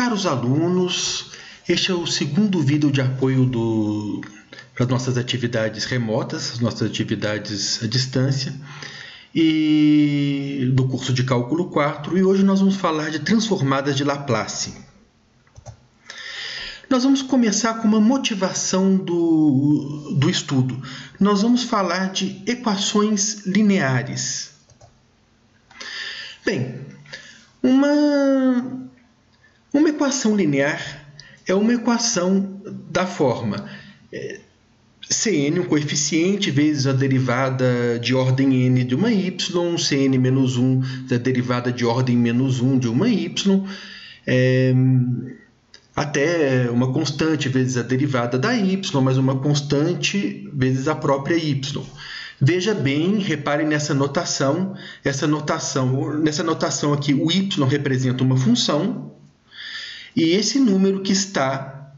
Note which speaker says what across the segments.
Speaker 1: Caros alunos, este é o segundo vídeo de apoio para nossas atividades remotas, nossas atividades à distância, e do curso de Cálculo 4, e hoje nós vamos falar de transformadas de Laplace. Nós vamos começar com uma motivação do estudo. Nós vamos falar de equações lineares. Bem, uma equação linear é uma equação da forma Cn, um coeficiente, vezes a derivada de ordem n de uma y, Cn menos 1 da derivada de ordem menos 1 de uma y, até uma constante vezes a derivada da y, mais uma constante vezes a própria y. Veja bem, reparem nessa notação. Nessa notação aqui, o y representa uma função, e esse número que está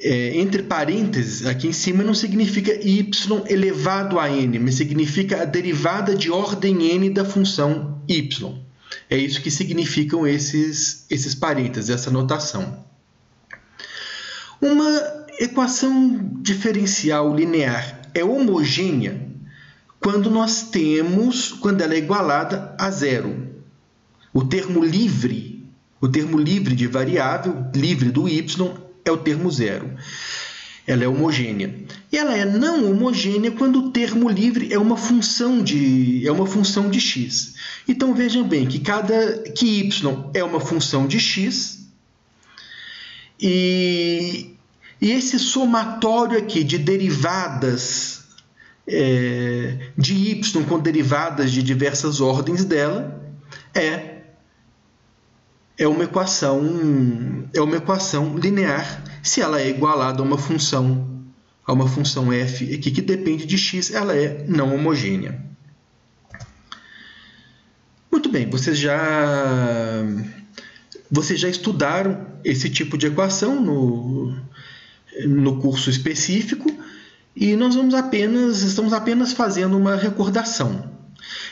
Speaker 1: entre parênteses aqui em cima não significa y elevado a n, mas significa a derivada de ordem n da função y. É isso que significam esses parênteses, essa notação. Uma equação diferencial linear é homogênea quando ela é igualada a zero. O termo livre de variável, livre do y, é o termo zero. Ela é homogênea. E ela é não homogênea quando o termo livre é uma função de x. Então vejam bem que y é uma função de x, e esse somatório aqui de derivadas de y com derivadas de diversas ordens dela é uma equação linear se ela é igualada a uma função f aqui que depende de x, ela é não homogênea. Muito bem, vocês já estudaram esse tipo de equação no curso específico, e nós estamos apenas fazendo uma recordação.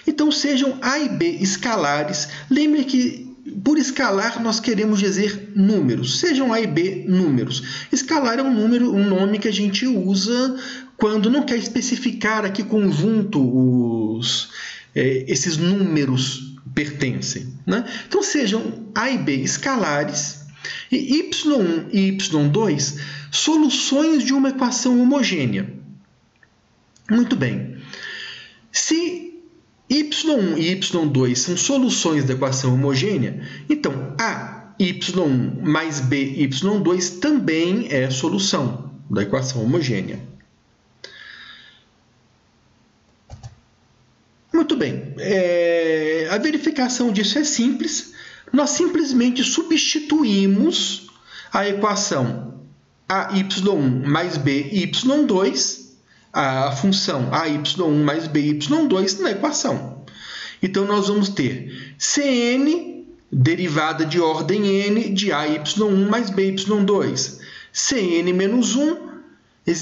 Speaker 1: Então, sejam A e B escalares. Lembre que por escalar nós queremos dizer números. Sejam A e B números. Escalar é um nome que a gente usa quando não quer especificar a que conjunto esses números pertencem, né? Então, sejam A e B escalares e y1 e y2 soluções de uma equação homogênea. Muito bem. Se y1 e y2 são soluções da equação homogênea, então a y1 mais b y2 também é solução da equação homogênea. Muito bem. A verificação disso é simples. Nós simplesmente substituímos a equação AY1 mais BY2, a função AY1 mais BY2 na equação. Então, nós vamos ter Cn, derivada de ordem n, de AY1 mais BY2. Cn menos 1,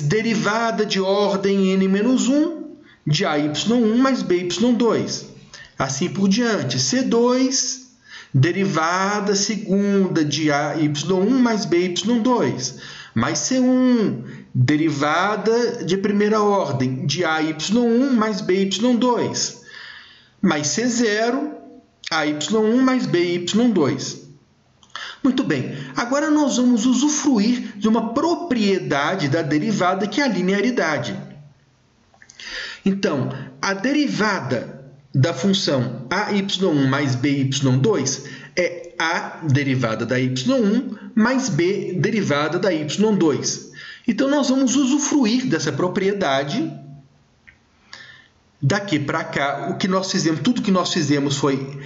Speaker 1: derivada de ordem n menos 1, de AY1 mais BY2. Assim por diante. C2, derivada segunda de AY1 mais BY2. Mais C1, derivada de primeira ordem de AY1 mais BY2. Mais C0, AY1 mais BY2. Muito bem. Agora nós vamos usufruir de uma propriedade da derivada que é a linearidade. Então, a derivada da função AY1 mais BY2 é A derivada da y1 mais B derivada da y2. Então, nós vamos usufruir dessa propriedade. Daqui para cá, tudo que nós fizemos foi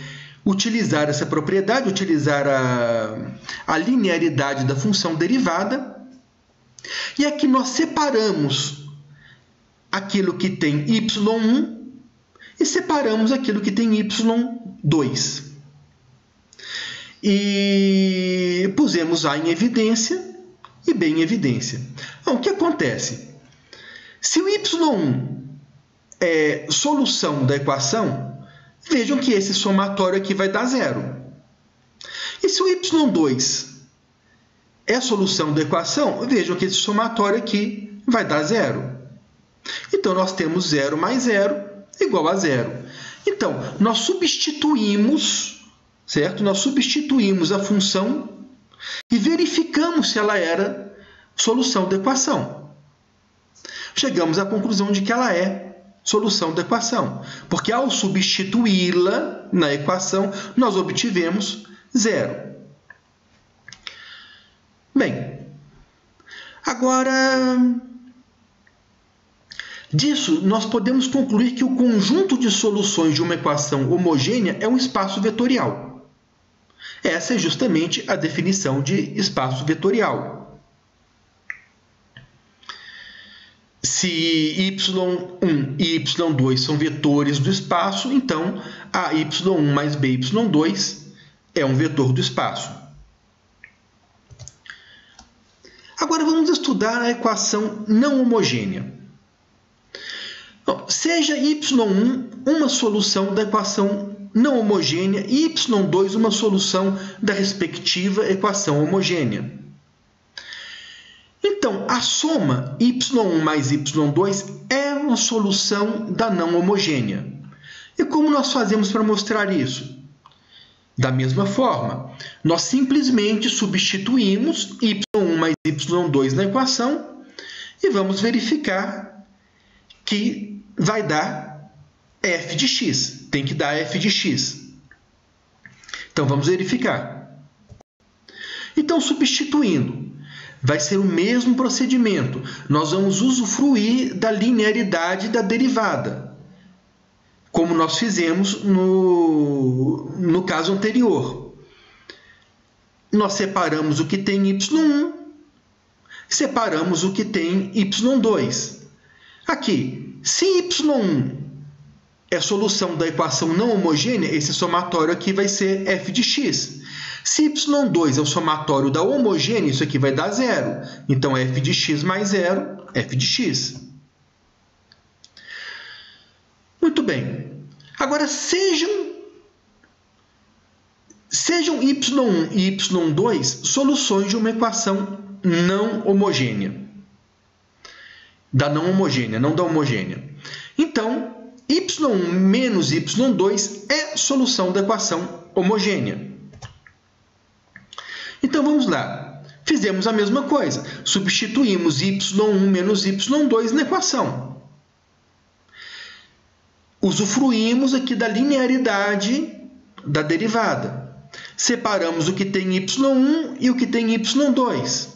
Speaker 1: utilizar essa propriedade, utilizar a linearidade da função derivada. E aqui nós separamos aquilo que tem y1 e separamos aquilo que tem y2. E pusemos A em evidência e B em evidência. Então, o que acontece? Se o y1 é solução da equação, vejam que esse somatório aqui vai dar zero. E se o y2 é a solução da equação, vejam que esse somatório aqui vai dar 0. Então, nós temos 0 mais 0 igual a 0. Então, nós substituímos, certo? Nós substituímos a função e verificamos se ela era solução da equação. Chegamos à conclusão de que ela é solução da equação, porque ao substituí-la na equação, nós obtivemos 0. Bem, agora, disso, nós podemos concluir que o conjunto de soluções de uma equação homogênea é um espaço vetorial. Essa é justamente a definição de espaço vetorial. Se y1 e y2 são vetores do espaço, então a y1 mais by2 é um vetor do espaço. Agora vamos estudar a equação não homogênea. Bom, seja y1 uma solução da equação não homogênea e y2 uma solução da respectiva equação homogênea. Então, a soma y1 mais y2 é uma solução da não homogênea. E como nós fazemos para mostrar isso? Da mesma forma, nós simplesmente substituímos y1 mais y2 na equação e vamos verificar que vai dar f de x. Tem que dar f de x. Então, vamos verificar. Então, substituindo, vai ser o mesmo procedimento. Nós vamos usufruir da linearidade da derivada, como nós fizemos no caso anterior. Nós separamos o que tem y1, separamos o que tem y2. Aqui, se y1 é solução da equação não homogênea, esse somatório aqui vai ser f de x. Se y2 é o somatório da homogênea, isso aqui vai dar 0. Então, f de x mais 0, f de x. Muito bem. Agora, sejam y1 e y2 soluções de uma equação não homogênea. Da não homogênea, não da homogênea. Então, y1 menos y2 é solução da equação homogênea. Então, vamos lá. Fizemos a mesma coisa. Substituímos y1 menos y2 na equação. Usufruímos aqui da linearidade da derivada. Separamos o que tem y1 e o que tem y2.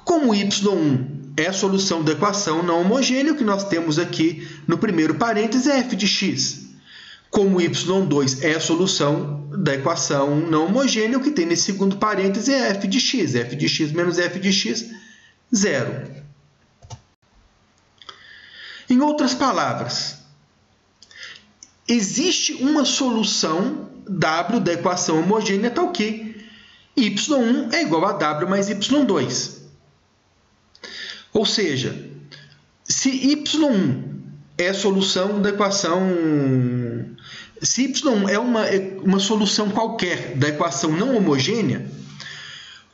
Speaker 1: Como y1 é a solução da equação não homogênea, o que nós temos aqui no primeiro parêntese é f de x. Como y2 é a solução da equação não homogênea, o que tem nesse segundo parêntese é f de x. f de x menos f de x, 0. Em outras palavras, existe uma solução w da equação homogênea tal que y1 é igual a w mais y2. Ou seja, se y1 é a solução da equação... Se y é uma solução qualquer da equação não homogênea,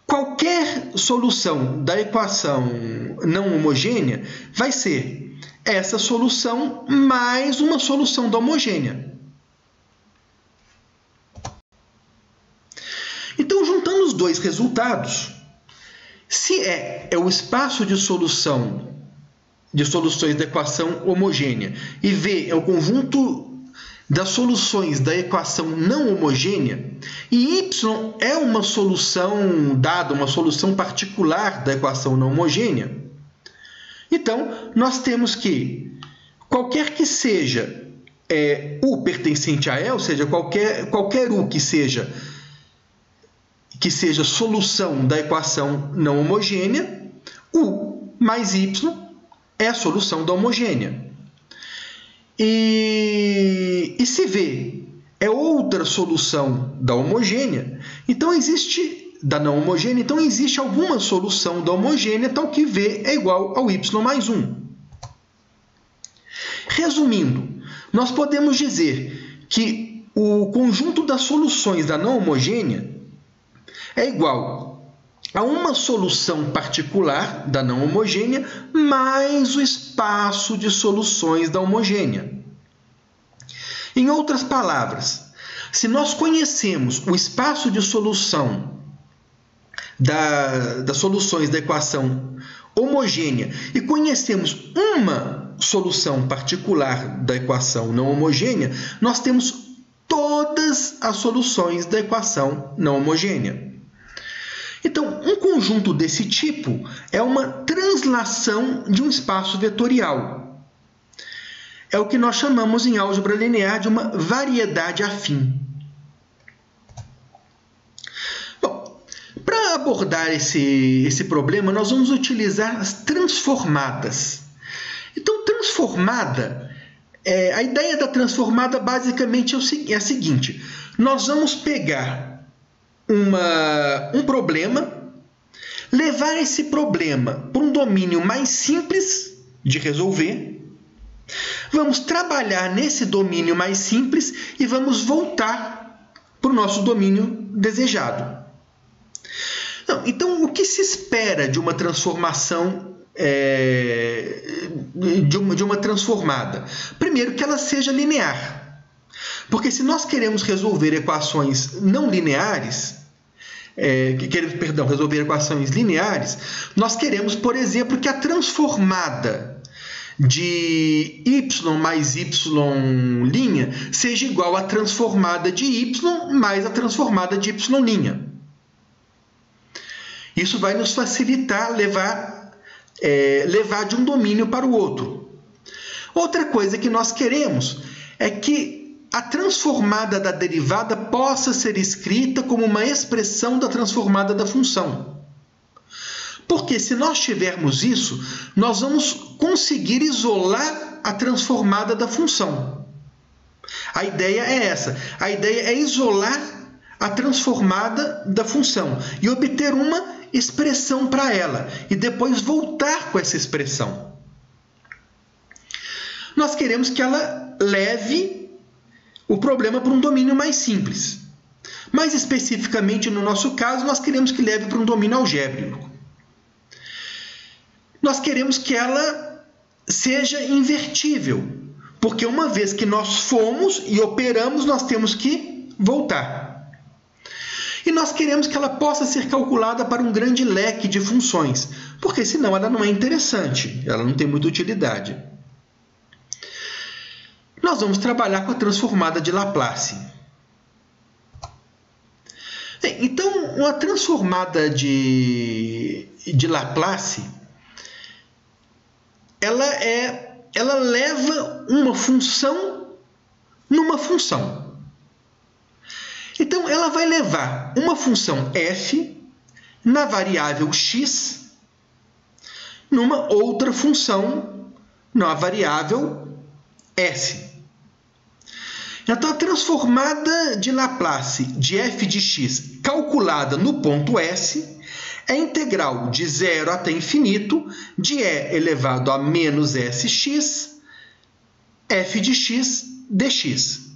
Speaker 1: qualquer solução da equação não homogênea vai ser essa solução mais uma solução da homogênea. Então, juntando os dois resultados, se é o espaço de soluções da equação homogênea e V é o conjunto das soluções da equação não homogênea e y é uma solução dada, uma solução particular da equação não homogênea, então, nós temos que, qualquer que seja U pertencente a E, ou seja, qualquer U que seja solução da equação não homogênea, U mais Y é a solução da homogênea. E se V é outra solução da homogênea, então existe... da não homogênea, então existe alguma solução da homogênea tal que V é igual ao y mais 1. Resumindo, nós podemos dizer que o conjunto das soluções da não homogênea é igual a uma solução particular da não homogênea mais o espaço de soluções da homogênea. Em outras palavras, se nós conhecemos o espaço de solução das soluções da equação homogênea e conhecemos uma solução particular da equação não homogênea, nós temos todas as soluções da equação não homogênea. Então, um conjunto desse tipo é uma translação de um espaço vetorial. É o que nós chamamos em álgebra linear de uma variedade afim. Bom, para abordar esse problema, nós vamos utilizar as transformadas. Então, transformada, a ideia da transformada basicamente é a seguinte: nós vamos pegar um problema, levar esse problema para um domínio mais simples de resolver, vamos trabalhar nesse domínio mais simples e vamos voltar para o nosso domínio desejado. Então, o que se espera de uma transformação, de uma transformada? Primeiro, que ela seja linear. Porque se nós queremos resolver equações não lineares, resolver equações lineares, nós queremos, por exemplo, que a transformada de y mais y' seja igual à transformada de y mais a transformada de y'. Isso vai nos facilitar levar de um domínio para o outro. Outra coisa que nós queremos é que a transformada da derivada possa ser escrita como uma expressão da transformada da função. Porque se nós tivermos isso, nós vamos conseguir isolar a transformada da função. A ideia é essa. A ideia é isolar a transformada da função e obter uma expressão para ela e depois voltar com essa expressão. Nós queremos que ela leve o problema para um domínio mais simples. Mais especificamente, no nosso caso, nós queremos que leve para um domínio algébrico. Nós queremos que ela seja invertível, porque uma vez que nós fomos e operamos, nós temos que voltar. E nós queremos que ela possa ser calculada para um grande leque de funções, porque senão ela não é interessante, ela não tem muita utilidade. Nós vamos trabalhar com a transformada de Laplace. Então, uma transformada de Laplace, ela leva uma função numa função. Então, ela vai levar uma função f na variável x numa outra função na variável s. Então, a transformada de Laplace de f de x calculada no ponto S é integral de 0 até infinito de e elevado a menos sx f de x dx,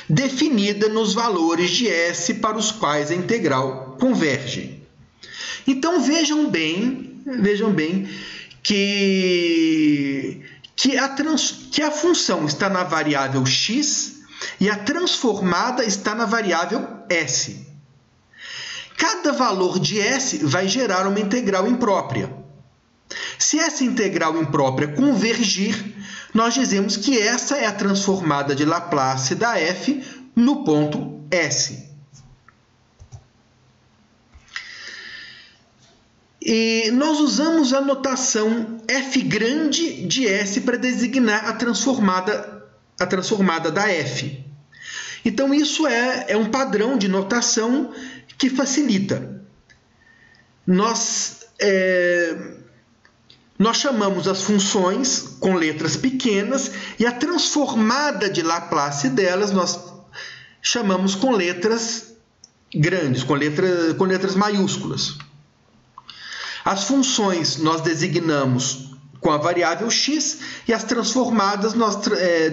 Speaker 1: definida nos valores de S para os quais a integral converge. Então, vejam bem que a função está na variável x e a transformada está na variável s. Cada valor de s vai gerar uma integral imprópria. Se essa integral imprópria convergir, nós dizemos que essa é a transformada de Laplace da f no ponto S. E nós usamos a notação f grande de S para designar a transformada da f. Então, isso é um padrão de notação que facilita. Nós chamamos as funções com letras pequenas e a transformada de Laplace delas nós chamamos com letras grandes, com letras maiúsculas. As funções nós designamos com a variável x e as transformadas nós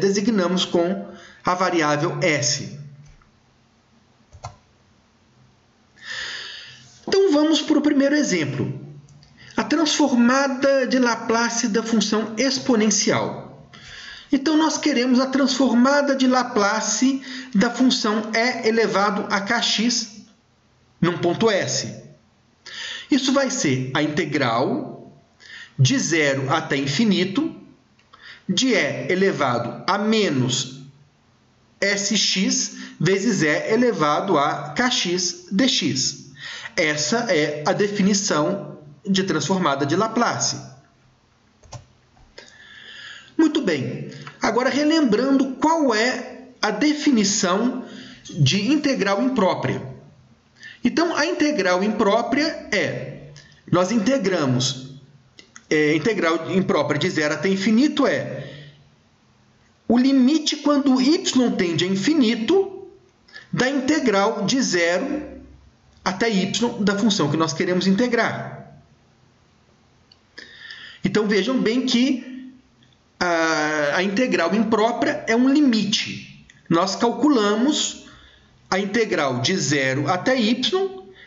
Speaker 1: designamos com a variável s. Então vamos para o primeiro exemplo. A transformada de Laplace da função exponencial. Então nós queremos a transformada de Laplace da função e elevado a kx num ponto S. Isso vai ser a integral de 0 até infinito de e elevado a menos sx vezes e elevado a kx dx. Essa é a definição de transformada de Laplace. Muito bem. Agora, relembrando qual é a definição de integral imprópria. Então, a integral imprópria nós integramos, integral imprópria de 0 até infinito o limite quando y tende a infinito da integral de 0 até y da função que nós queremos integrar. Então, vejam bem que a integral imprópria é um limite. Nós calculamos a integral de 0 até y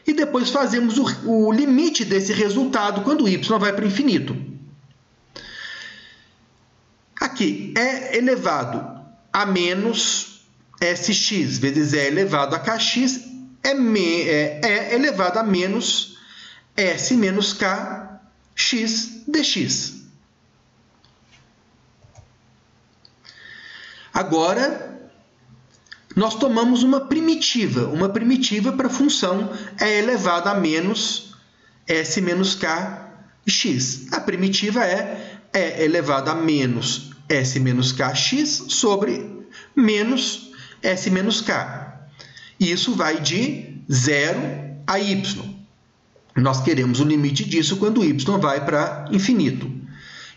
Speaker 1: e depois fazemos o limite desse resultado quando y vai para o infinito. Aqui, e elevado a menos sx vezes e elevado a kx é elevado a menos s menos k x dx. Agora, nós tomamos uma primitiva para a função e elevado a menos s menos k x. A primitiva é e elevado a menos s menos kx sobre menos s menos k. Isso vai de 0 a y. Nós queremos o limite disso quando y vai para infinito.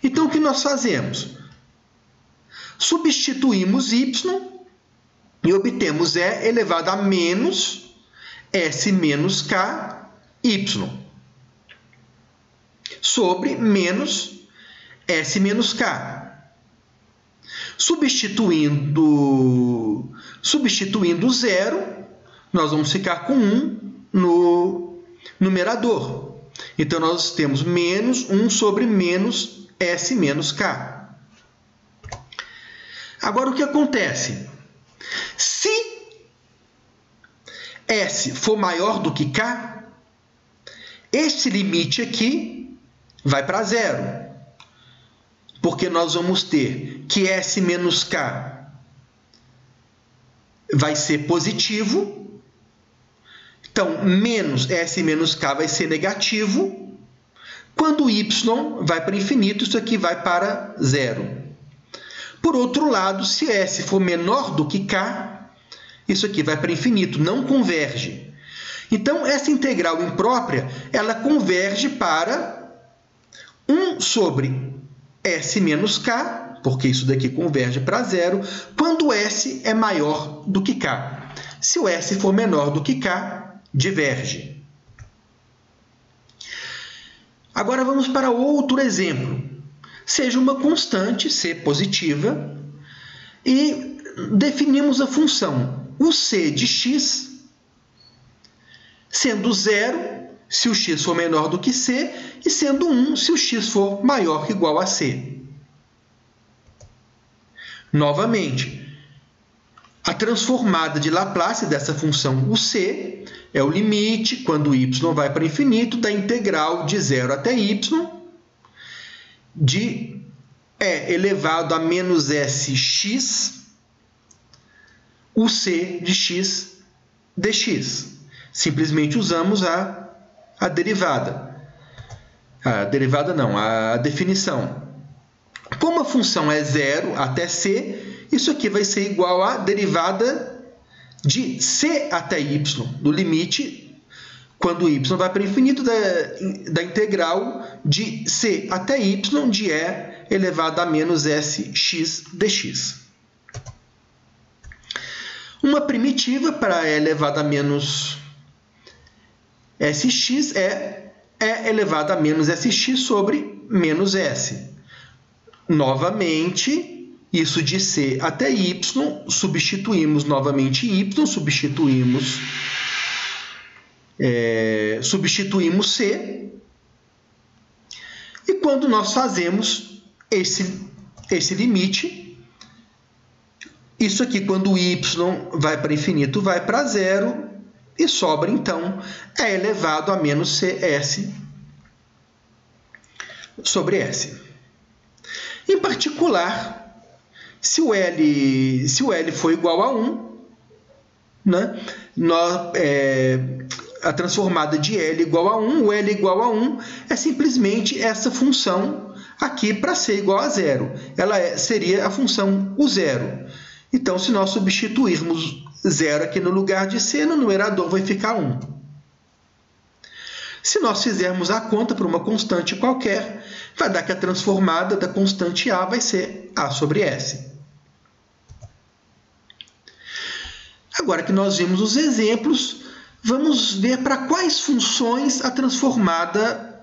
Speaker 1: Então, o que nós fazemos? Substituímos y e obtemos e elevado a menos s menos k y sobre menos s menos k. Substituindo 0, nós vamos ficar com 1 no numerador. Então, nós temos menos 1 sobre menos s menos k. Agora, o que acontece? Se S for maior do que K, esse limite aqui vai para 0. Porque nós vamos ter que S menos K vai ser positivo. Então, menos S menos K vai ser negativo. Quando Y vai para infinito, isso aqui vai para 0. Por outro lado, se S for menor do que K, isso aqui vai para infinito, não converge. Então, essa integral imprópria, ela converge para 1 sobre S menos K, porque isso daqui converge para 0, quando S é maior do que K. Se o S for menor do que K, diverge. Agora, vamos para outro exemplo. Seja uma constante, C positiva, e definimos a função uc de x, sendo 0 se o x for menor do que c, e sendo 1 se o x for maior que igual a c. Novamente, a transformada de Laplace dessa função uc é o limite, quando y vai para infinito, da integral de 0 até y, de e elevado a menos sx uc de x dx. Simplesmente usamos a derivada. A derivada não, a definição. Como a função é 0 até c, isso aqui vai ser igual à derivada de c até y, do limite, quando y vai para o infinito, da integral de c até y de e elevado a menos sx dx. Uma primitiva para e elevado a menos sx é e elevado a menos sx sobre menos s. Novamente, isso de C até Y, substituímos novamente Y, substituímos C, e quando nós fazemos esse limite, isso aqui, quando y vai para infinito, vai para zero, e sobra, então, E elevado a menos CS sobre S. Em particular, se o L for igual a 1, né, a transformada de L igual a 1, o L igual a 1 é simplesmente essa função aqui para ser igual a zero. Ela seria a função U0. Então, se nós substituirmos 0 aqui no lugar de C, no numerador vai ficar 1. Se nós fizermos a conta por uma constante qualquer, vai dar que a transformada da constante A vai ser A sobre S. Agora que nós vimos os exemplos, vamos ver para quais funções a transformada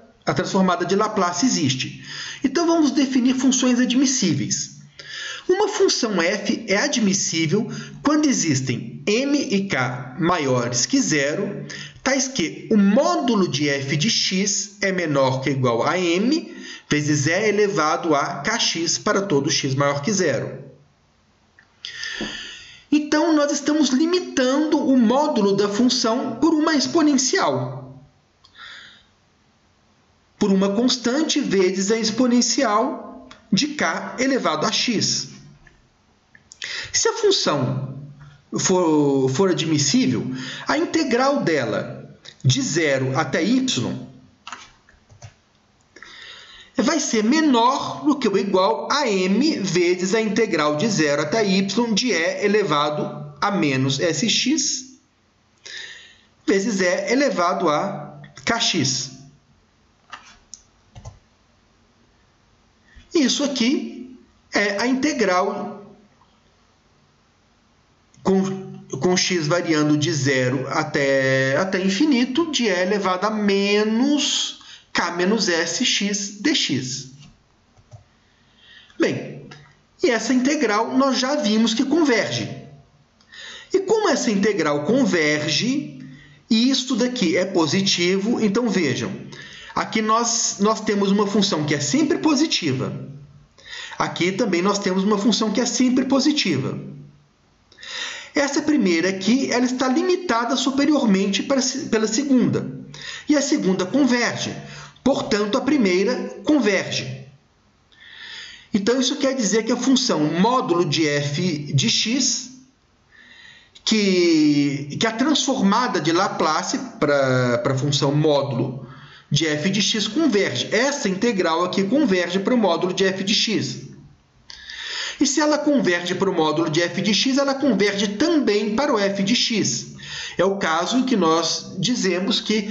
Speaker 1: de Laplace existe. Então, vamos definir funções admissíveis. Uma função f é admissível quando existem m e k maiores que zero, tais que o módulo de f de x é menor que ou igual a m vezes e elevado a kx para todo x maior que zero. Então, nós estamos limitando o módulo da função por uma exponencial, por uma constante vezes a exponencial de k elevado a x. Se a função for admissível, a integral dela de 0 até y vai ser menor do que ou igual a m vezes a integral de 0 até y de e elevado a menos sx vezes e elevado a kx. Isso aqui é a integral com x variando de 0 até infinito de e elevado a menos k menos sx dx. Bem, e essa integral nós já vimos que converge. E como essa integral converge, e isso daqui é positivo, então vejam, aqui nós temos uma função que é sempre positiva. Aqui também nós temos uma função que é sempre positiva. Essa primeira aqui, ela está limitada superiormente pela segunda. E a segunda converge. Portanto, a primeira converge. Então, isso quer dizer que a função módulo de f de x, que a transformada de Laplace para a função módulo de f de x converge. Essa integral aqui converge para o módulo de f de x. E se ela converge para o módulo de f de x, ela converge também para o f de x. É o caso em que nós dizemos que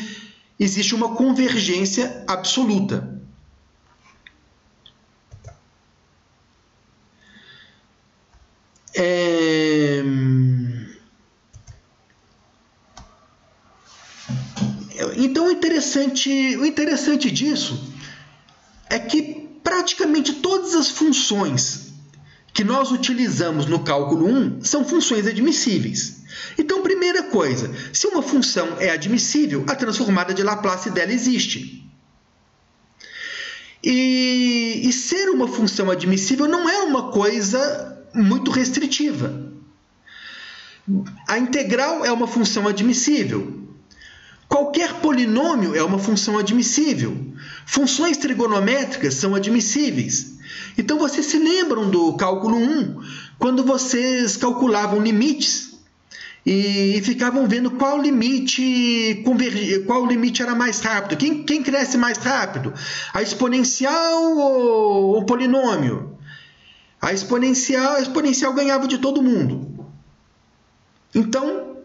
Speaker 1: existe uma convergência absoluta. Então, o interessante disso é que praticamente todas as funções que nós utilizamos no cálculo 1 são funções admissíveis. Então, primeira coisa, se uma função é admissível, a transformada de Laplace dela existe. E ser uma função admissível não é uma coisa muito restritiva. A integral é uma função admissível. Qualquer polinômio é uma função admissível. Funções trigonométricas são admissíveis. Então, vocês se lembram do cálculo 1, quando vocês calculavam limites e ficavam vendo qual limite era mais rápido. Quem cresce mais rápido? A exponencial ou o polinômio? A exponencial ganhava de todo mundo. Então,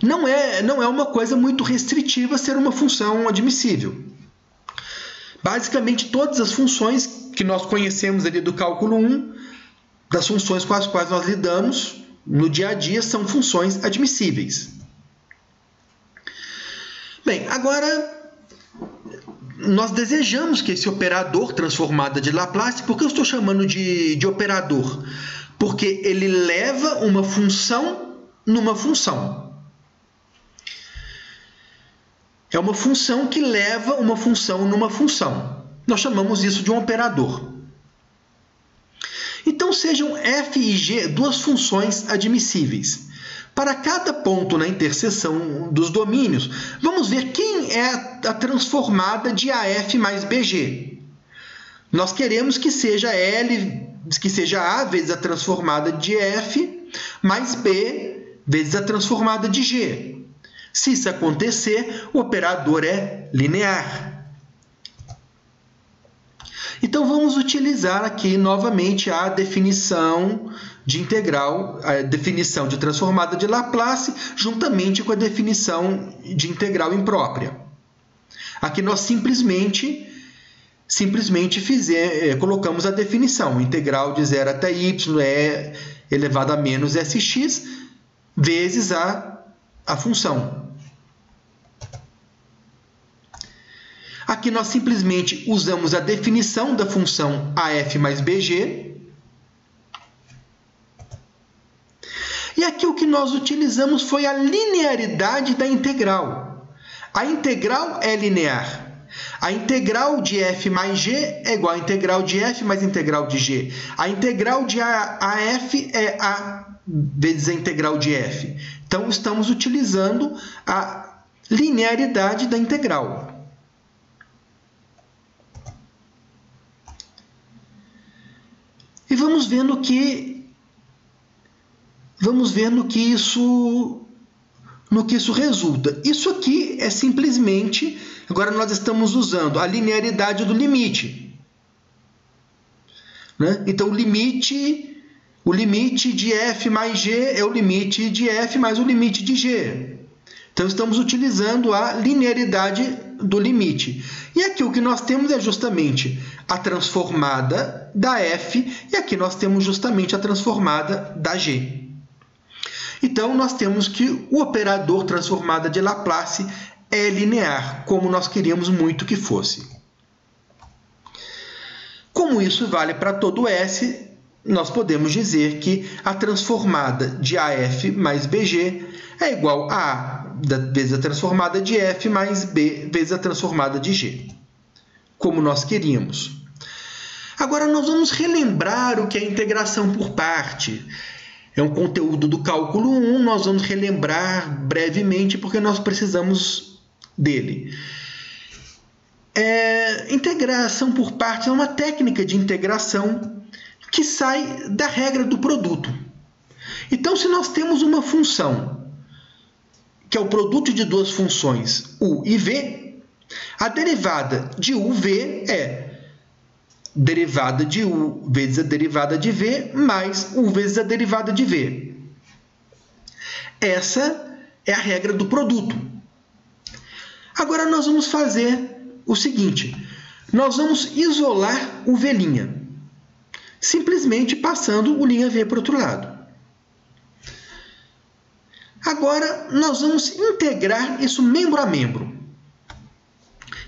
Speaker 1: não é uma coisa muito restritiva ser uma função admissível. Basicamente, todas as funções que nós conhecemos ali do cálculo 1, das funções com as quais nós lidamos no dia a dia, são funções admissíveis. Bem, agora nós desejamos que esse operador transformada de Laplace, por que eu estou chamando de operador? Porque ele leva uma função numa função. É uma função que leva uma função numa função. Nós chamamos isso de um operador. Então, sejam f e g duas funções admissíveis. Para cada ponto na interseção dos domínios, vamos ver quem é a transformada de AF mais BG. Nós queremos que seja A vezes a transformada de F mais B vezes a transformada de G. Se isso acontecer, o operador é linear. Então, vamos utilizar aqui novamente a definição de integral, a definição de transformada de Laplace, juntamente com a definição de integral imprópria. Aqui nós simplesmente colocamos a definição. Integral de 0 até y é elevado a menos sx vezes a função. Aqui nós simplesmente usamos a definição da função AF mais BG. E aqui o que nós utilizamos foi a linearidade da integral. A integral é linear. A integral de f mais g é igual a integral de f mais integral de g. A integral de AF é a vezes a integral de f. Então, estamos utilizando a linearidade da integral. E vamos ver no que isso resulta. Isso aqui é simplesmente, agora nós estamos usando a linearidade do limite. Né? Então, o limite de f mais g é o limite de f mais o limite de g. Então, estamos utilizando a linearidade do limite. E aqui o que nós temos é justamente a transformada da f, e aqui nós temos justamente a transformada da g. Então, nós temos que o operador transformada de Laplace é linear, como nós queríamos muito que fosse. Como isso vale para todo S, nós podemos dizer que a transformada de AF mais BG é igual a A vezes a transformada de F mais B vezes a transformada de G, como nós queríamos. Agora, nós vamos relembrar o que é integração por parte. É um conteúdo do cálculo 1, nós vamos relembrar brevemente porque nós precisamos dele. Integração por partes é uma técnica de integração que sai da regra do produto. Então, se nós temos uma função que é o produto de duas funções u e v, a derivada de uv é derivada de u vezes a derivada de v mais u vezes a derivada de v. Essa é a regra do produto. Agora nós vamos fazer o seguinte, nós vamos isolar o v', simplesmente passando o linha v para o outro lado. Agora nós vamos integrar isso membro a membro.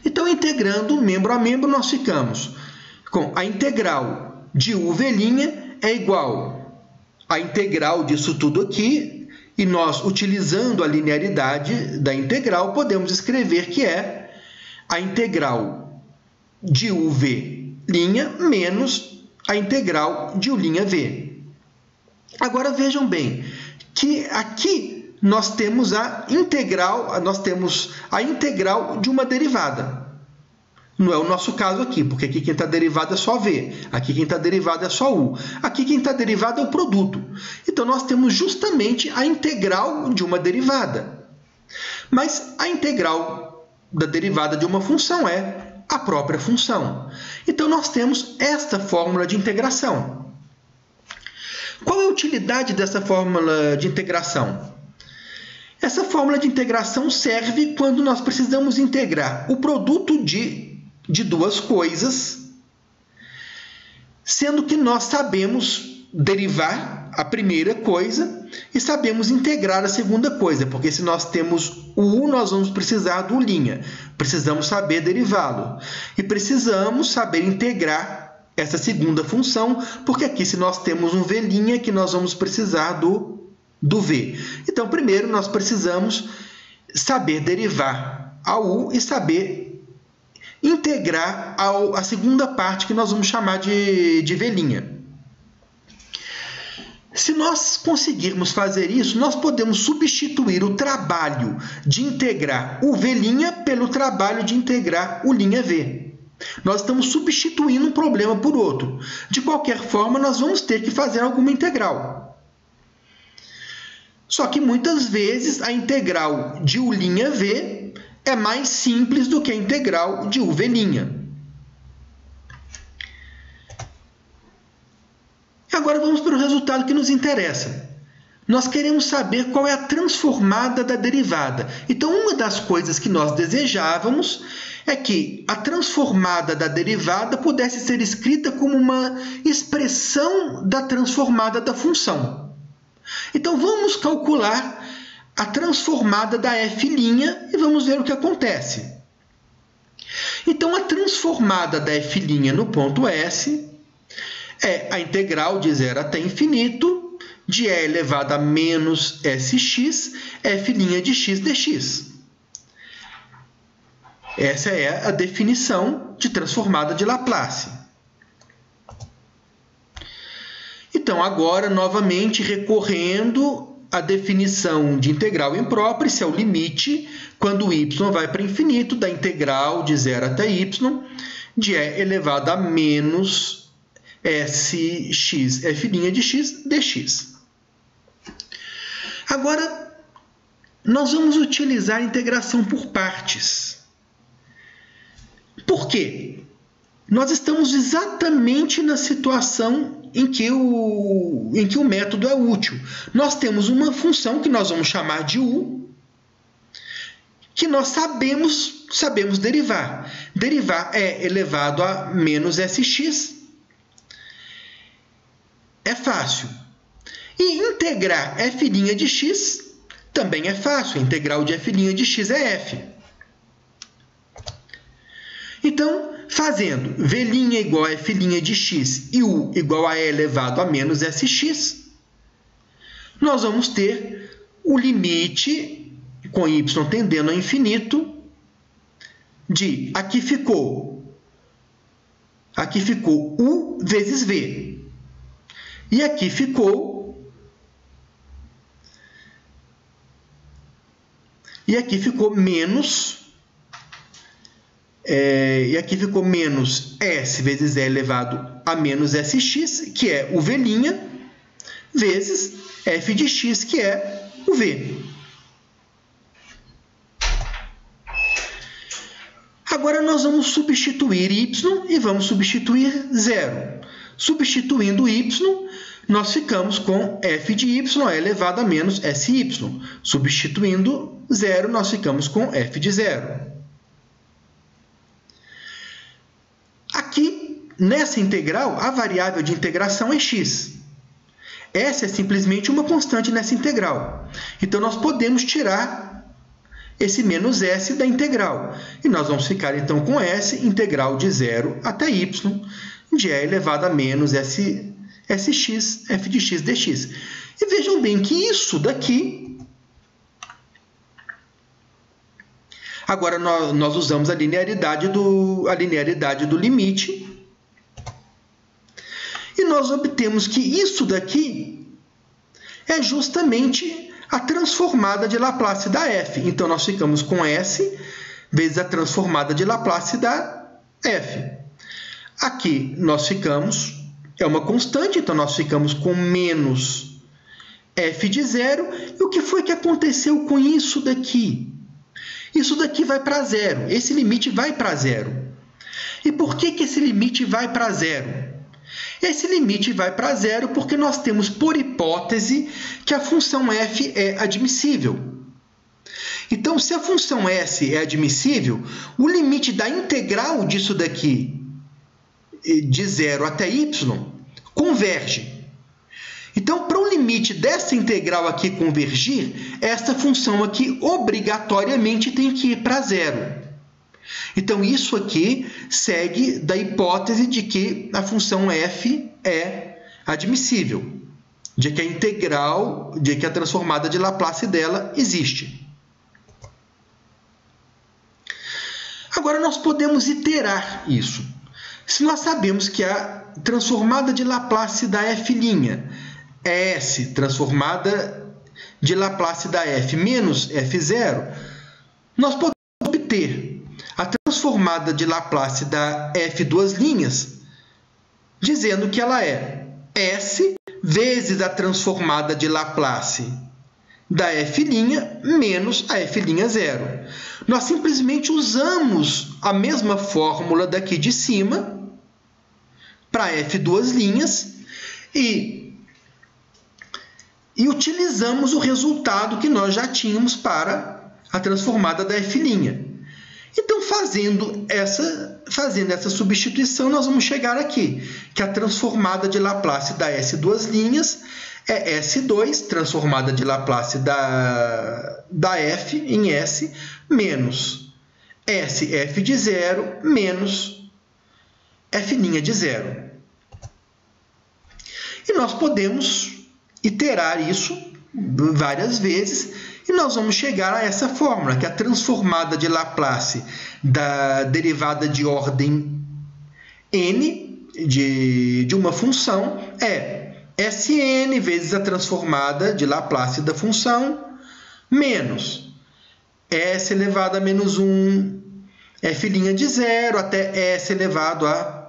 Speaker 1: Então, integrando membro a membro, nós ficamos com a integral de uv' é igual à integral disso tudo aqui, e nós, utilizando a linearidade da integral, podemos escrever que é a integral de uv' menos a integral de u'v. Agora vejam bem que aqui nós temos a integral de uma derivada. Não é o nosso caso aqui, porque aqui quem está derivado é só v, aqui quem está derivado é só u, aqui quem está derivado é o produto. Então, nós temos justamente a integral de uma derivada. Mas a integral da derivada de uma função é a própria função. Então, nós temos esta fórmula de integração. Qual é a utilidade dessa fórmula de integração? Essa fórmula de integração serve quando nós precisamos integrar o produto de duas coisas, sendo que nós sabemos derivar a primeira coisa e sabemos integrar a segunda coisa, porque se nós temos o u, nós vamos precisar do u'. Precisamos saber derivá-lo. E precisamos saber integrar essa segunda função, porque aqui se nós temos um v', que nós vamos precisar do v. Então, primeiro nós precisamos saber derivar a u e saber integrar a segunda parte, que nós vamos chamar de v'. Se nós conseguirmos fazer isso, nós podemos substituir o trabalho de integrar o v' pelo trabalho de integrar o v. Nós estamos substituindo um problema por outro. De qualquer forma, nós vamos ter que fazer alguma integral. Só que muitas vezes a integral de u'(v) é mais simples do que a integral de u'. Agora vamos para o resultado que nos interessa. Nós queremos saber qual é a transformada da derivada. Então, uma das coisas que nós desejávamos é que a transformada da derivada pudesse ser escrita como uma expressão da transformada da função. Então, vamos calcular a transformada da f' e vamos ver o que acontece. Então, a transformada da f' no ponto S é a integral de 0 até infinito de e elevado a menos sx f' de x dx. Essa é a definição de transformada de Laplace. Então, agora, novamente, recorrendo à definição de integral imprópria, esse é o limite, quando y vai para infinito, da integral de 0 até y, de e elevado a menos sx f' de x dx. Agora, nós vamos utilizar a integração por partes. Por quê? Nós estamos exatamente na situação em que o método é útil. Nós temos uma função que nós vamos chamar de u, que nós sabemos derivar. Derivar e elevado a menos sx é fácil. E integrar f' de x também é fácil. A integral de f' de x é f. Então, fazendo v' igual a f' de x e u igual a e elevado a menos sx, nós vamos ter o limite, com y tendendo a infinito, de aqui ficou u vezes v. E aqui ficou menos s vezes e elevado a menos sx, que é o v', vezes f de x, que é o v. Agora nós vamos substituir y e vamos substituir 0. Substituindo y, nós ficamos com f de y elevado a menos sy. Substituindo 0, nós ficamos com f de 0. Aqui, nessa integral, a variável de integração é x. Essa é simplesmente uma constante nessa integral. Então, nós podemos tirar esse menos s da integral. E nós vamos ficar, então, com s, integral de 0 até y, de e elevado a menos sx, f de x dx. E vejam bem que isso daqui... Agora, nós usamos a linearidade do limite. E nós obtemos que isso daqui é justamente a transformada de Laplace da f. Então, nós ficamos com s vezes a transformada de Laplace da f. Aqui nós ficamos, é uma constante, então nós ficamos com menos f de 0. E o que foi que aconteceu com isso daqui? Isso daqui vai para zero, esse limite vai para zero. E por que esse limite vai para zero? Esse limite vai para zero porque nós temos por hipótese que a função f é admissível. Então, se a função s é admissível, o limite da integral disso daqui, de 0 até y, converge. Então, para o limite dessa integral aqui convergir, essa função aqui obrigatoriamente tem que ir para zero. Então, isso aqui segue da hipótese de que a função f é admissível, de que a integral, de que a transformada de Laplace dela existe. Agora, nós podemos iterar isso. Se nós sabemos que a transformada de Laplace da f' é S, transformada de Laplace da f menos f0, nós podemos obter a transformada de Laplace da f duas linhas, dizendo que ela é S vezes a transformada de Laplace da f' menos a f'0. Nós simplesmente usamos a mesma fórmula daqui de cima para f duas linhas e utilizamos o resultado que nós já tínhamos para a transformada da f'. Então, fazendo essa substituição, nós vamos chegar aqui, que a transformada de Laplace da S duas linhas é S2, transformada de Laplace da f em S, menos SF de zero, menos f' de zero. E nós podemos iterar isso várias vezes e nós vamos chegar a essa fórmula, que é a transformada de Laplace da derivada de ordem n de uma função é Sn vezes a transformada de Laplace da função menos S elevado a menos 1 f' de zero até S elevado a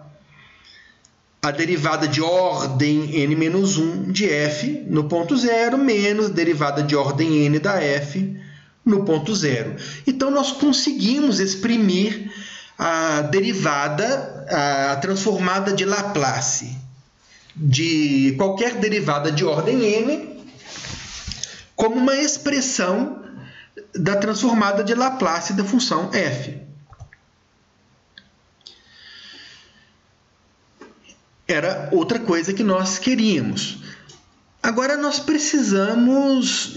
Speaker 1: derivada de ordem n-1 de f no ponto zero, menos derivada de ordem n da f no ponto zero. Então, nós conseguimos exprimir a derivada, a transformada de Laplace de qualquer derivada de ordem n como uma expressão da transformada de Laplace da função f. Era outra coisa que nós queríamos. Agora nós precisamos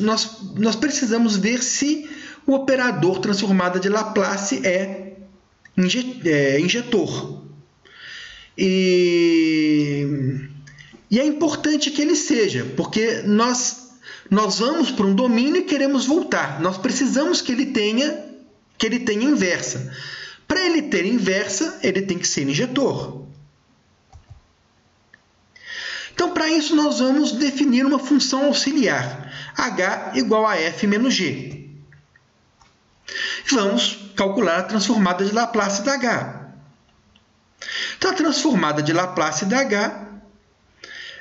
Speaker 1: ver se o operador transformada de Laplace é injetor. E é importante que ele seja, porque nós vamos para um domínio e queremos voltar. Nós precisamos que ele tenha inversa. Para ele ter inversa, ele tem que ser injetor. Então, para isso, nós vamos definir uma função auxiliar, h igual a f menos g. Vamos calcular a transformada de Laplace da h. Então, a transformada de Laplace da h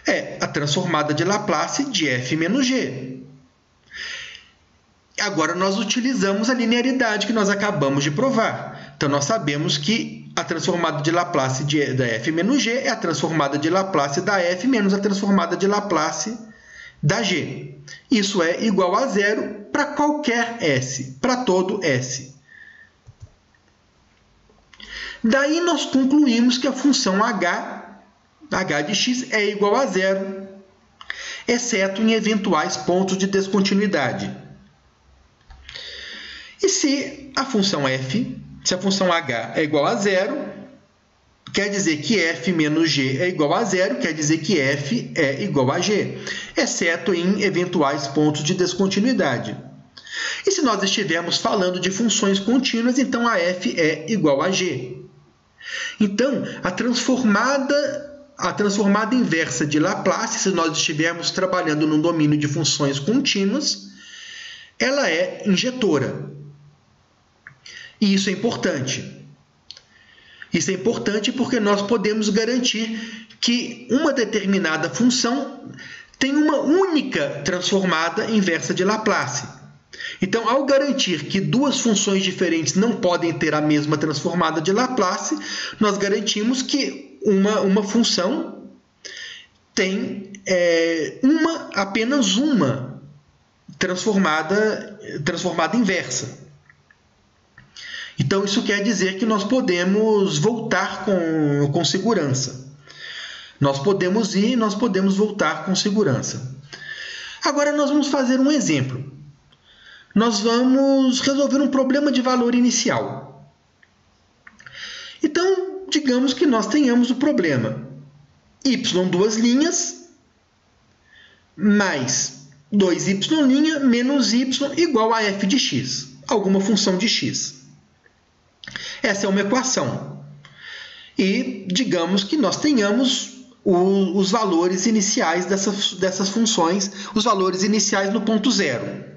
Speaker 1: é a transformada de Laplace de f menos g. Agora, nós utilizamos a linearidade que nós acabamos de provar. Então, nós sabemos que a transformada de Laplace da f menos g é a transformada de Laplace da f menos a transformada de Laplace da g. Isso é igual a zero para qualquer s, para todo s. Daí nós concluímos que a função h de x é igual a zero, exceto em eventuais pontos de descontinuidade. E se a função h é igual a zero, quer dizer que f menos g é igual a zero, quer dizer que f é igual a g, exceto em eventuais pontos de descontinuidade. E se nós estivermos falando de funções contínuas, então a f é igual a g. Então, a transformada inversa de Laplace, se nós estivermos trabalhando num domínio de funções contínuas, ela é injetora. E isso é importante. Isso é importante porque nós podemos garantir que uma determinada função tem uma única transformada inversa de Laplace. Então, ao garantir que duas funções diferentes não podem ter a mesma transformada de Laplace, nós garantimos que uma função tem apenas uma transformada inversa. Então, isso quer dizer que nós podemos voltar com segurança. Nós podemos ir, nós podemos voltar com segurança. Agora nós vamos fazer um exemplo. Nós vamos resolver um problema de valor inicial. Então, digamos que nós tenhamos o problema y duas linhas mais 2y' menos y igual a f de x, alguma função de x. Essa é uma equação. E digamos que nós tenhamos os valores iniciais dessas funções, os valores iniciais no ponto zero.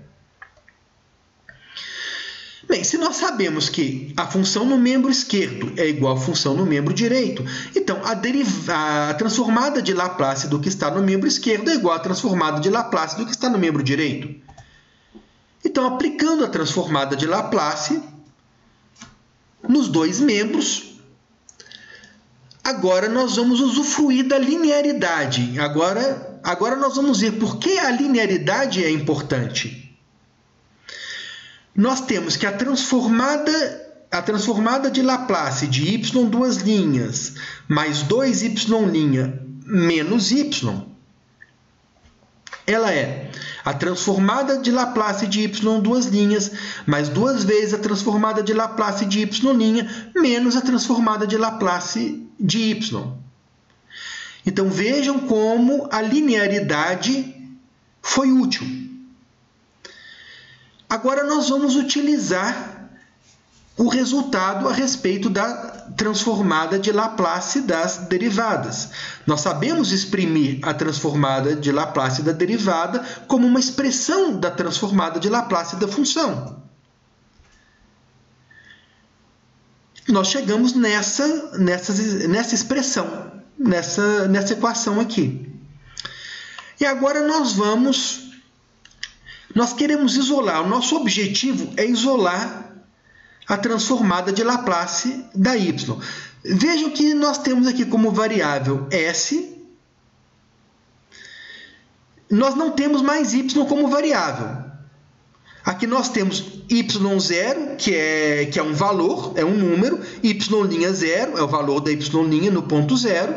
Speaker 1: Bem, se nós sabemos que a função no membro esquerdo é igual à função no membro direito, então a transformada de Laplace do que está no membro esquerdo é igual à transformada de Laplace do que está no membro direito. Então, aplicando a transformada de Laplace nos dois membros, agora nós vamos usufruir da linearidade. Agora nós vamos ver por que a linearidade é importante. Nós temos que a transformada de Laplace de y duas linhas mais 2y' menos y, ela é a transformada de Laplace de y duas linhas mais duas vezes a transformada de Laplace de y' menos a transformada de Laplace de y. Então vejam como a linearidade foi útil. Agora nós vamos utilizar o resultado a respeito da transformada de Laplace das derivadas. Nós sabemos exprimir a transformada de Laplace da derivada como uma expressão da transformada de Laplace da função. Nós chegamos nessa expressão, nessa equação aqui. E agora nós queremos isolar, o nosso objetivo é isolar a transformada de Laplace da y. Vejam que nós temos aqui como variável s, nós não temos mais y como variável. Aqui nós temos y0, que é um valor, é um número, y'0 é o valor da y' no ponto zero.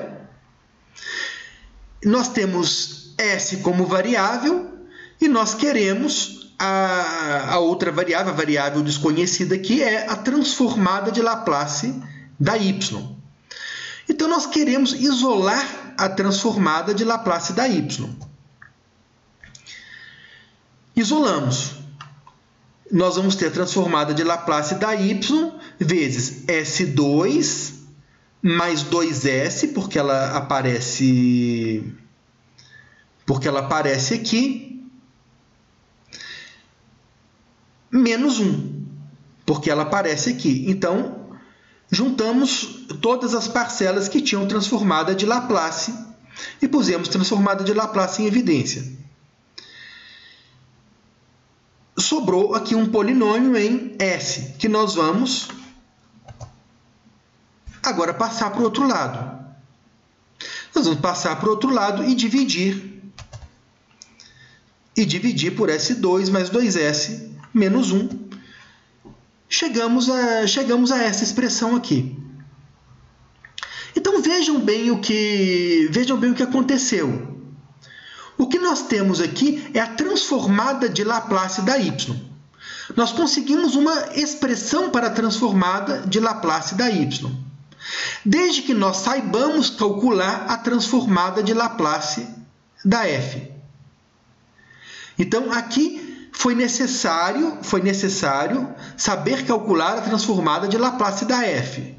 Speaker 1: Nós temos s como variável, e nós queremos a outra variável, a variável desconhecida aqui, é a transformada de Laplace da y. Então, nós queremos isolar a transformada de Laplace da y. Isolamos. Nós vamos ter a transformada de Laplace da y vezes S2 mais 2S, porque ela aparece aqui, menos 1, porque ela aparece aqui. Então, juntamos todas as parcelas que tinham transformada de Laplace e pusemos transformada de Laplace em evidência. Sobrou aqui um polinômio em S, que nós vamos agora passar para o outro lado. Nós vamos passar para o outro lado e dividir por S2 mais 2S menos 1. Chegamos a essa expressão aqui. Então vejam bem o que aconteceu. O que nós temos aqui é a transformada de Laplace da y. Nós conseguimos uma expressão para a transformada de Laplace da y, desde que nós saibamos calcular a transformada de Laplace da f. Então, aqui foi necessário saber calcular a transformada de Laplace da f.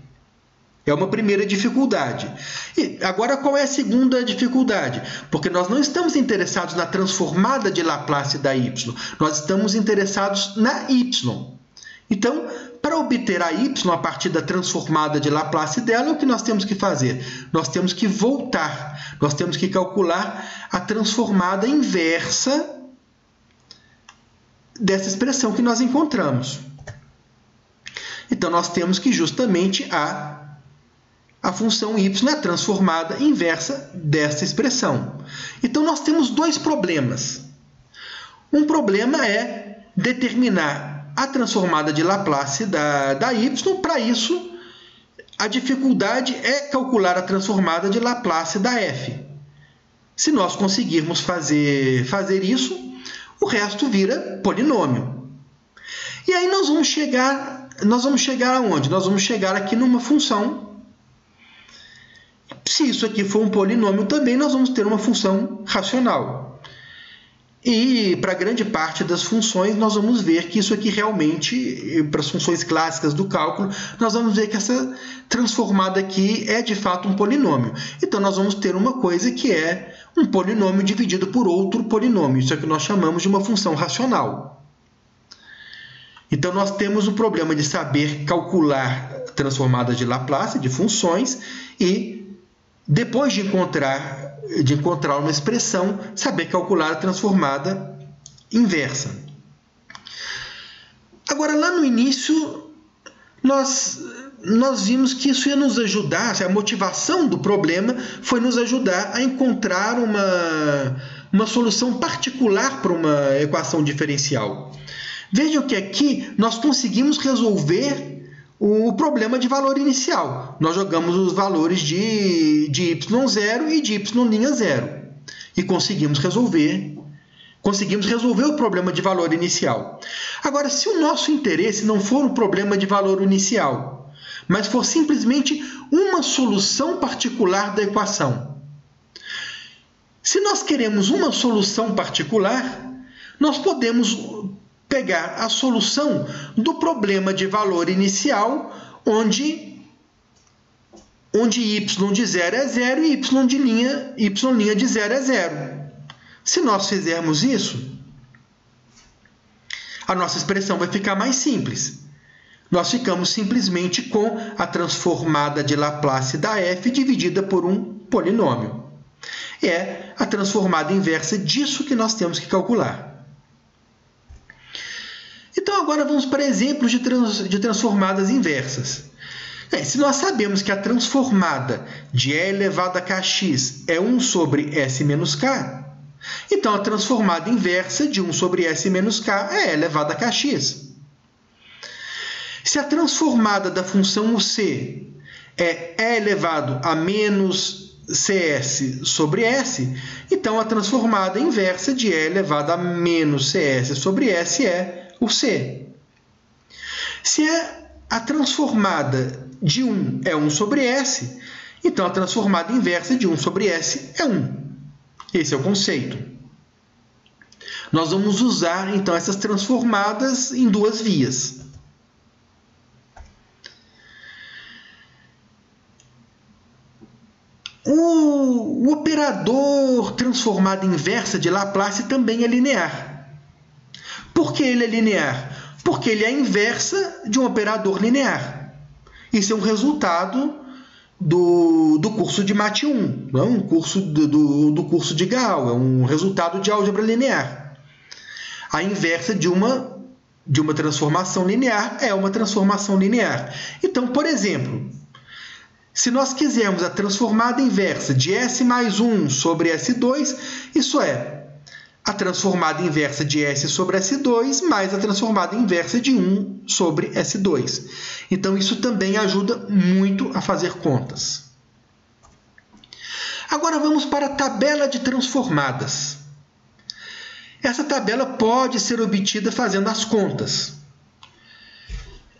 Speaker 1: É uma primeira dificuldade. E agora, qual é a segunda dificuldade? Porque nós não estamos interessados na transformada de Laplace da y, nós estamos interessados na y. Então, para obter a y a partir da transformada de Laplace dela, o que nós temos que fazer? Nós temos que voltar, nós temos que calcular a transformada inversa dessa expressão que nós encontramos. Então, nós temos que justamente a função y é a transformada inversa dessa expressão. Então, nós temos dois problemas. Um problema é determinar a transformada de Laplace da y. Para isso, a dificuldade é calcular a transformada de Laplace da f. Se nós conseguirmos fazer isso, o resto vira polinômio. E aí nós vamos chegar aonde? Nós vamos chegar aqui numa função. Se isso aqui for um polinômio também, nós vamos ter uma função racional. E para grande parte das funções, nós vamos ver que isso aqui realmente, para as funções clássicas do cálculo, nós vamos ver que essa transformada aqui é de fato um polinômio. Então nós vamos ter uma coisa que é um polinômio dividido por outro polinômio. Isso é o que nós chamamos de uma função racional. Então nós temos o problema de saber calcular transformadas de Laplace, de funções, e depois de encontrar uma expressão, saber calcular a transformada inversa. Agora, lá no início, nós vimos que isso ia nos ajudar, a motivação do problema foi nos ajudar a encontrar uma solução particular para uma equação diferencial. Vejam que aqui nós conseguimos resolver o problema de valor inicial. Nós jogamos os valores de y0 e de y'0 e conseguimos resolver o problema de valor inicial. Agora, se o nosso interesse não for o problema de valor inicial, mas for simplesmente uma solução particular da equação. Se nós queremos uma solução particular, nós podemos pegar a solução do problema de valor inicial, onde y de 0 é 0 e y' de 0 é 0. Se nós fizermos isso, a nossa expressão vai ficar mais simples. Nós ficamos simplesmente com a transformada de Laplace da f dividida por um polinômio. É a transformada inversa disso que nós temos que calcular. Então, agora vamos para exemplos de transformadas inversas. Se nós sabemos que a transformada de e elevado a kx é 1 sobre s menos k, então a transformada inversa de 1 sobre s menos k é e elevado a kx. Se a transformada da função uc é e elevado a menos cs sobre s, então a transformada inversa de e elevado a menos cs sobre s é o c. Se a transformada de 1 é 1 sobre s, então a transformada inversa de 1 sobre s é 1. Esse é o conceito. Nós vamos usar, então, essas transformadas em duas vias. O operador transformada inversa de Laplace também é linear. Por que ele é linear? Porque ele é a inversa de um operador linear. Isso é um resultado do curso de Mate 1, não é um curso do curso de Gaal, é um resultado de álgebra linear. A inversa de uma transformação linear é uma transformação linear. Então, por exemplo, se nós quisermos a transformada inversa de S mais 1 sobre S2, isso é a transformada inversa de S sobre S2 mais a transformada inversa de 1 sobre S2. Então, isso também ajuda muito a fazer contas. Agora, vamos para a tabela de transformadas. Essa tabela pode ser obtida fazendo as contas.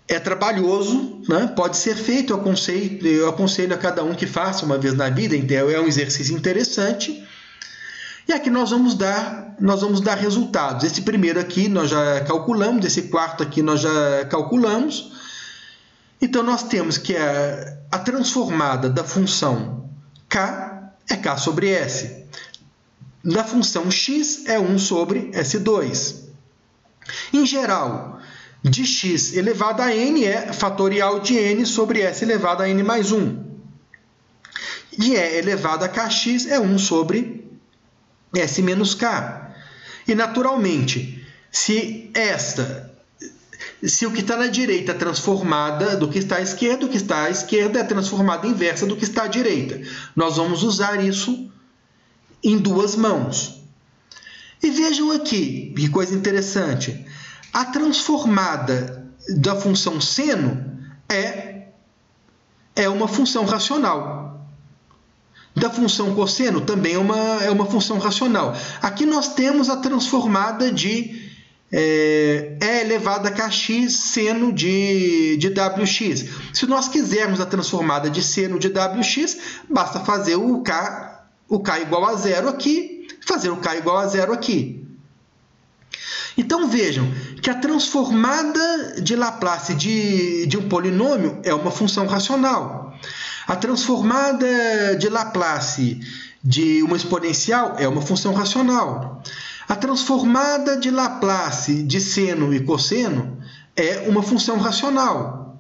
Speaker 1: É trabalhoso, né? Pode ser feito, eu aconselho a cada um que faça uma vez na vida, então é um exercício interessante. E aqui nós vamos dar resultados. Esse primeiro aqui nós já calculamos, esse quarto aqui nós já calculamos. Então, nós temos que a transformada da função k é k sobre s. Da função x é 1 sobre s2. Em geral, de x elevado a n é fatorial de n sobre s elevado a n mais 1. De e elevado a kx é 1 sobre S menos K. E, naturalmente, se o que está na direita é transformada do que está à esquerda, o que está à esquerda é transformada inversa do que está à direita. Nós vamos usar isso em duas mãos. E vejam aqui, que coisa interessante. A transformada da função seno é é uma função racional. Da função cosseno também é uma função racional. Aqui nós temos a transformada de E elevado a kx seno de wx. Se nós quisermos a transformada de seno de wx, basta fazer o k igual a zero aqui, fazer o k igual a zero aqui. Então vejam que a transformada de Laplace de um polinômio é uma função racional. A transformada de Laplace de uma exponencial é uma função racional. A transformada de Laplace de seno e cosseno é uma função racional.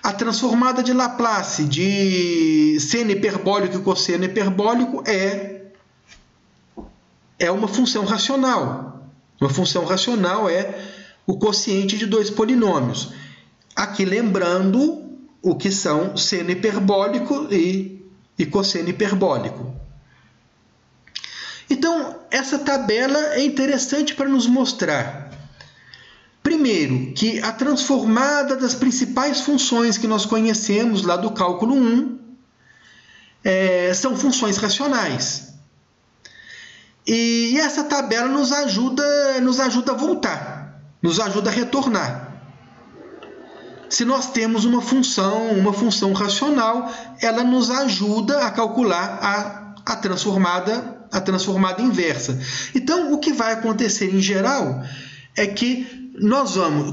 Speaker 1: A transformada de Laplace de seno hiperbólico e cosseno hiperbólico é uma função racional. Uma função racional é o quociente de dois polinômios. Aqui lembrando o que são seno hiperbólico e cosseno hiperbólico. Então, essa tabela é interessante para nos mostrar, primeiro, que a transformada das principais funções que nós conhecemos lá do cálculo 1 são funções racionais. E essa tabela nos ajuda a voltar, nos ajuda a retornar. Se nós temos uma função racional, ela nos ajuda a calcular a transformada inversa. Então, o que vai acontecer em geral é que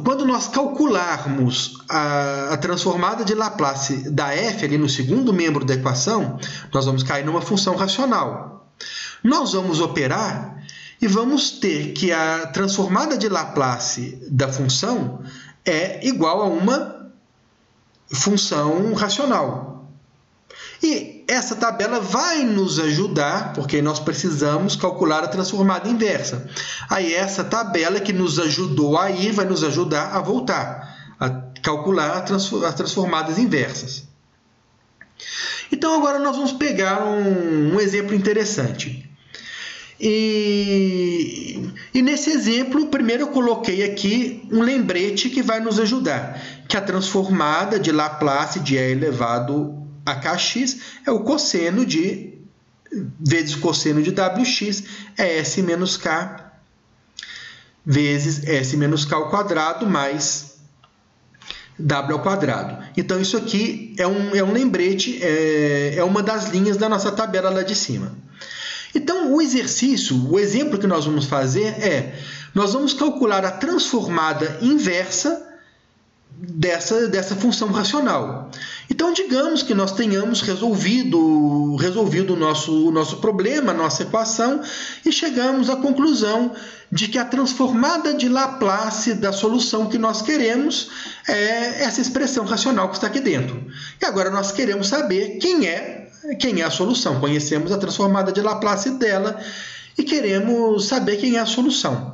Speaker 1: quando nós calcularmos a transformada de Laplace da f ali no segundo membro da equação, nós vamos cair numa função racional. Nós vamos operar e vamos ter que a transformada de Laplace da função é igual a uma função racional. E essa tabela vai nos ajudar, porque nós precisamos calcular a transformada inversa. Aí essa tabela que nos ajudou aí vai nos ajudar a voltar, a calcular as transformadas inversas. Então agora nós vamos pegar um exemplo interessante. E nesse exemplo, primeiro eu coloquei aqui um lembrete que vai nos ajudar, que a transformada de Laplace de E elevado a kx é o cosseno vezes cosseno de wx é s menos k vezes s menos k ao quadrado mais w ao quadrado. Então isso aqui é um lembrete, é uma das linhas da nossa tabela lá de cima. Então o exemplo que nós vamos fazer nós vamos calcular a transformada inversa dessa função racional. Então, digamos que nós tenhamos resolvido o nosso problema, a nossa equação, e chegamos à conclusão de que a transformada de Laplace da solução que nós queremos é essa expressão racional que está aqui dentro. E agora nós queremos saber quem é a solução. Conhecemos a transformada de Laplace dela e queremos saber quem é a solução.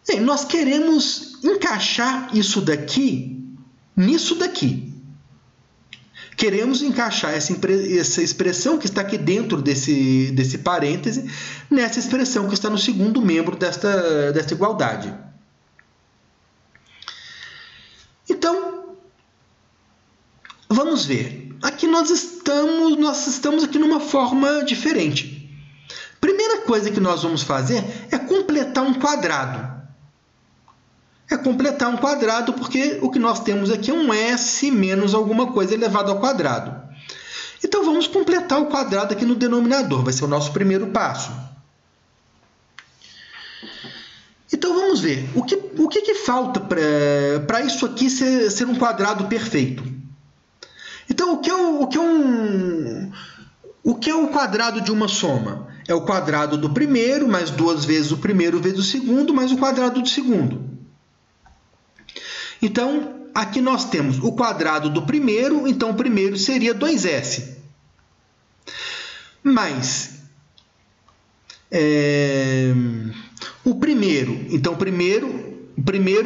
Speaker 1: Bem, nós queremos encaixar isso daqui nisso daqui. Queremos encaixar essa expressão que está aqui dentro desse parêntese nessa expressão que está no segundo membro desta igualdade. Então, vamos ver. Aqui nós estamos aqui numa forma diferente. Primeira coisa que nós vamos fazer é completar um quadrado. Porque o que nós temos aqui é um s menos alguma coisa elevado ao quadrado. Então, vamos completar o quadrado aqui no denominador. Vai ser o nosso primeiro passo. Então, vamos ver. O que falta para isso aqui ser um quadrado perfeito? Então, o que é o quadrado de uma soma? É o quadrado do primeiro, mais duas vezes o primeiro vezes o segundo, mais o quadrado do segundo. Então, aqui nós temos o quadrado do primeiro, então o primeiro seria 2s. Mas o primeiro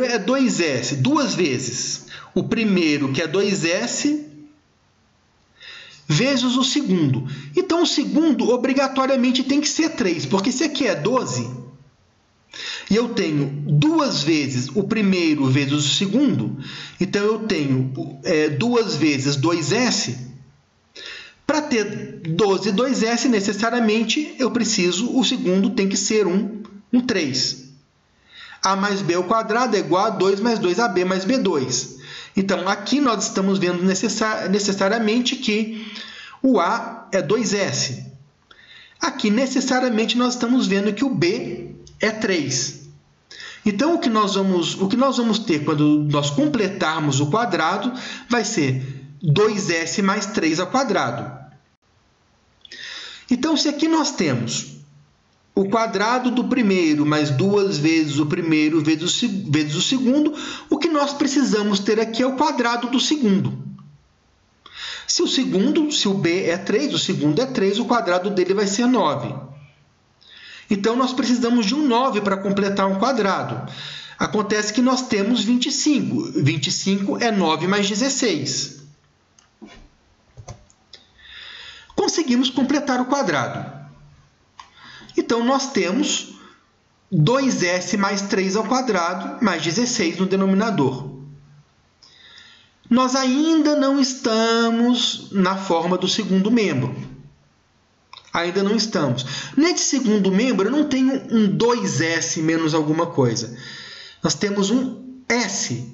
Speaker 1: é 2s, duas vezes. O primeiro, que é 2s, vezes o segundo. Então, o segundo, obrigatoriamente, tem que ser 3, porque esse aqui é 12. e eu tenho 2 vezes o primeiro vezes o segundo, então eu tenho 2 vezes 2s. Para ter 12 2s, necessariamente eu preciso, o segundo tem que ser um 3. A mais b ao quadrado é igual a 2 mais 2ab mais b2. Então, aqui nós estamos vendo necessariamente que o a é 2s. Aqui, necessariamente, nós estamos vendo que o b é 3. Então, o que nós vamos ter quando nós completarmos o quadrado vai ser 2s mais 3 ao quadrado. Então, se aqui nós temos o quadrado do primeiro mais 2 vezes o primeiro vezes o segundo, o que nós precisamos ter aqui é o quadrado do segundo. Se o b é 3, o segundo é 3, o quadrado dele vai ser 9. Então, nós precisamos de um 9 para completar um quadrado. Acontece que nós temos 25. 25 é 9 mais 16. Conseguimos completar o quadrado. Então, nós temos 2s mais 3 ao quadrado mais 16 no denominador. Nós ainda não estamos na forma do segundo membro. Ainda não estamos. Nesse segundo membro, eu não tenho um 2s menos alguma coisa. Nós temos um s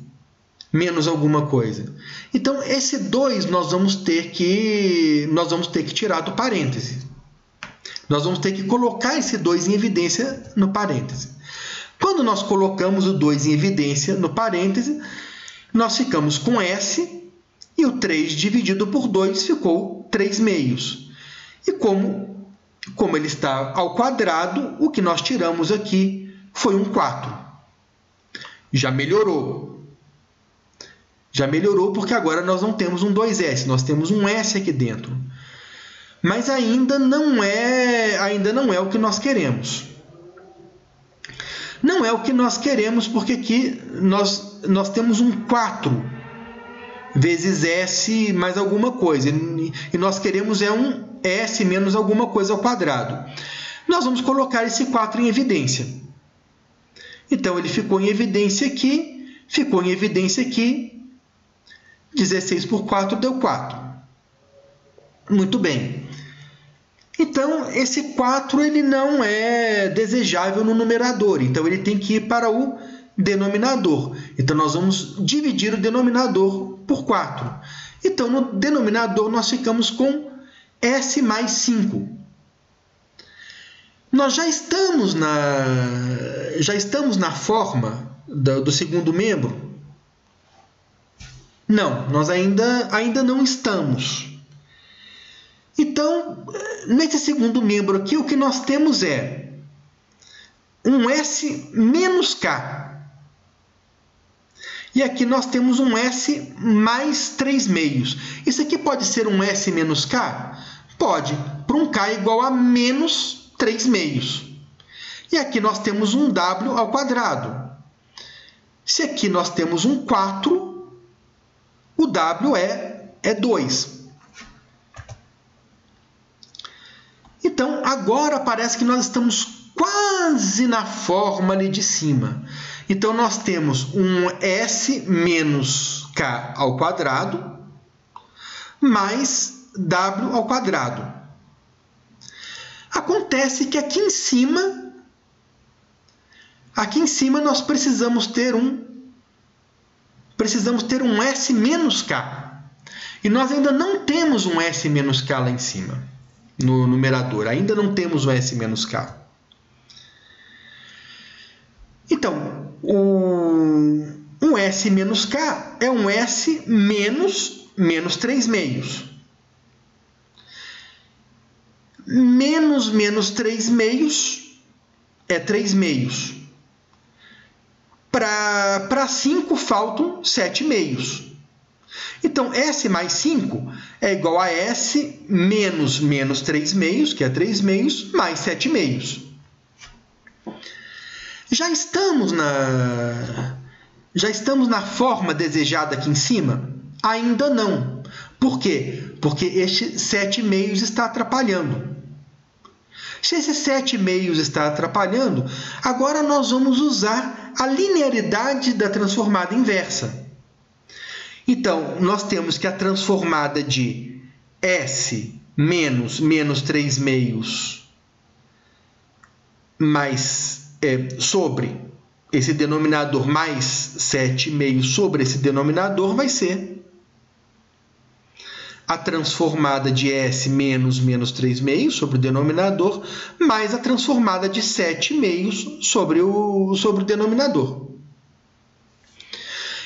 Speaker 1: menos alguma coisa. Então, esse 2 nós vamos ter que tirar do parêntese. Nós vamos ter que colocar esse 2 em evidência no parêntese. Quando nós colocamos o 2 em evidência no parêntese, nós ficamos com s, e o 3 dividido por 2 ficou 3 meios. E como ele está ao quadrado, o que nós tiramos aqui foi um 4. Já melhorou. Já melhorou porque agora nós não temos um 2s, nós temos um s aqui dentro. Mas ainda não é o que nós queremos. Não é o que nós queremos porque aqui nós temos um 4 vezes s mais alguma coisa. E nós queremos um s menos alguma coisa ao quadrado. Nós vamos colocar esse 4 em evidência. Então, ele ficou em evidência aqui, 16 por 4 deu 4. Muito bem. Então, esse 4 ele não é desejável no numerador. Então, ele tem que ir para o denominador. Então, nós vamos dividir o denominador por 4. Então, no denominador, nós ficamos com s mais 5. Nós já estamos na forma do segundo membro? Não, nós ainda não estamos. Então, nesse segundo membro aqui, o que nós temos é um s menos k. E aqui nós temos um s mais 3 meios. Isso aqui pode ser um s menos k? Pode, para um k igual a menos 3 meios. E aqui nós temos um w ao quadrado. Se aqui nós temos um 4, o w é 2. Então, agora parece que nós estamos quase na forma ali de cima. Então, nós temos um s menos k ao quadrado mais w ao quadrado. Acontece que aqui em cima nós precisamos ter um s menos k. E nós ainda não temos um s menos k lá em cima, no numerador. Ainda não temos um s menos k. Então, um s menos k é um s menos 3 meios. Menos 3 meios é 3 meios. Para 5 faltam 7 meios. Então, s mais 5 é igual a s menos 3 meios, que é 3 meios, mais 7 meios. Já estamos na forma desejada aqui em cima? Ainda não. Por quê? Porque este 7 meios está atrapalhando. Se esse 7/2 está atrapalhando, agora nós vamos usar a linearidade da transformada inversa. Então, nós temos que a transformada de S menos 3/2 mais sobre esse denominador mais 7/2 sobre esse denominador vai ser a transformada de S menos 3/2 sobre o denominador mais a transformada de 7/2 sobre o denominador.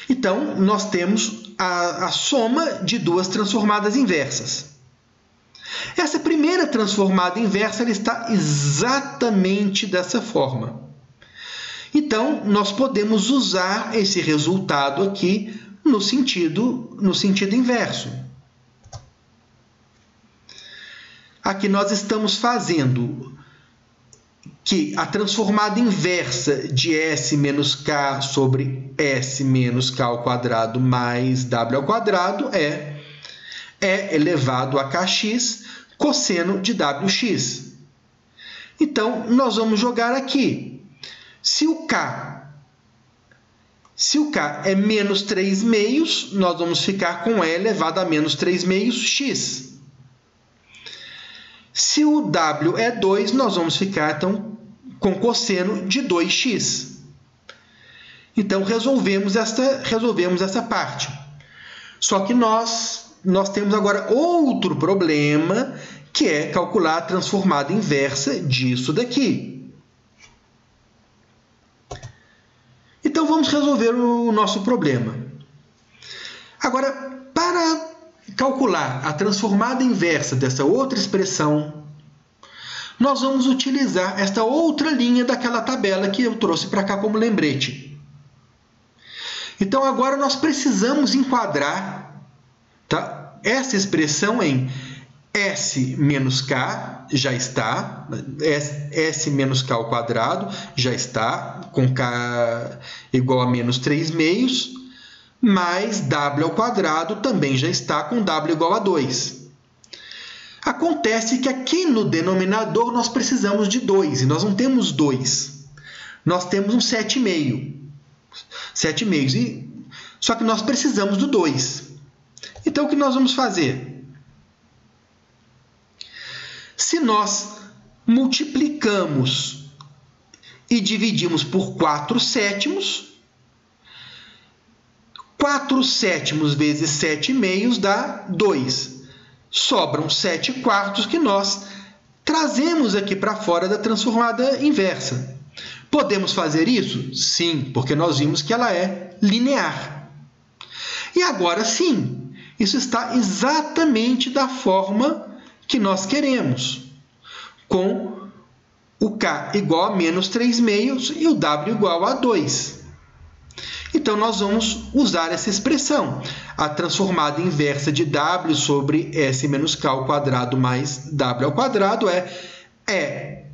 Speaker 1: Então, nós temos a soma de duas transformadas inversas. Essa primeira transformada inversa ela está exatamente dessa forma. Então, nós podemos usar esse resultado aqui no sentido inverso. Aqui nós estamos fazendo que a transformada inversa de S menos K sobre S menos K ao quadrado mais W ao quadrado é E elevado a Kx cosseno de Wx. Então, nós vamos jogar aqui. Se o K é menos 3/2, nós vamos ficar com E elevado a menos 3/2x. Se o W é 2, nós vamos ficar então, com cosseno de 2x. Então, resolvemos essa parte. Só que nós temos agora outro problema, que é calcular a transformada inversa disso daqui. Então, vamos resolver o nosso problema. Agora, para calcular a transformada inversa dessa outra expressão, nós vamos utilizar esta outra linha daquela tabela que eu trouxe para cá como lembrete. Então, agora nós precisamos enquadrar, tá, essa expressão em S menos K, já está, S menos K ao quadrado, já está, com K igual a menos 3/2, mais W ao quadrado também já está com W igual a 2. Acontece que aqui no denominador nós precisamos de 2, e nós não temos 2. Nós temos um 7/2. Só que nós precisamos do 2. Então, o que nós vamos fazer? Se nós multiplicamos e dividimos por 4/7, 4/7 vezes 7/2 dá 2. Sobram 7/4 que nós trazemos aqui para fora da transformada inversa. Podemos fazer isso? Sim, porque nós vimos que ela é linear. E agora sim, isso está exatamente da forma que nós queremos, com o K igual a menos 3/2 e o W igual a 2. Então, nós vamos usar essa expressão. A transformada inversa de W sobre S menos K ao quadrado mais W ao quadrado é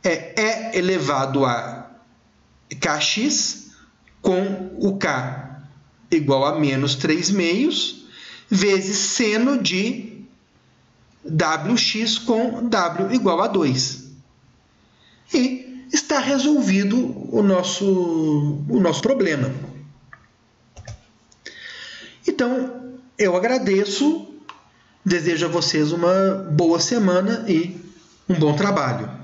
Speaker 1: E elevado a Kx com o K igual a menos 3/2 vezes seno de Wx com W igual a 2. E está resolvido o nosso problema. Então, eu agradeço, desejo a vocês uma boa semana e um bom trabalho.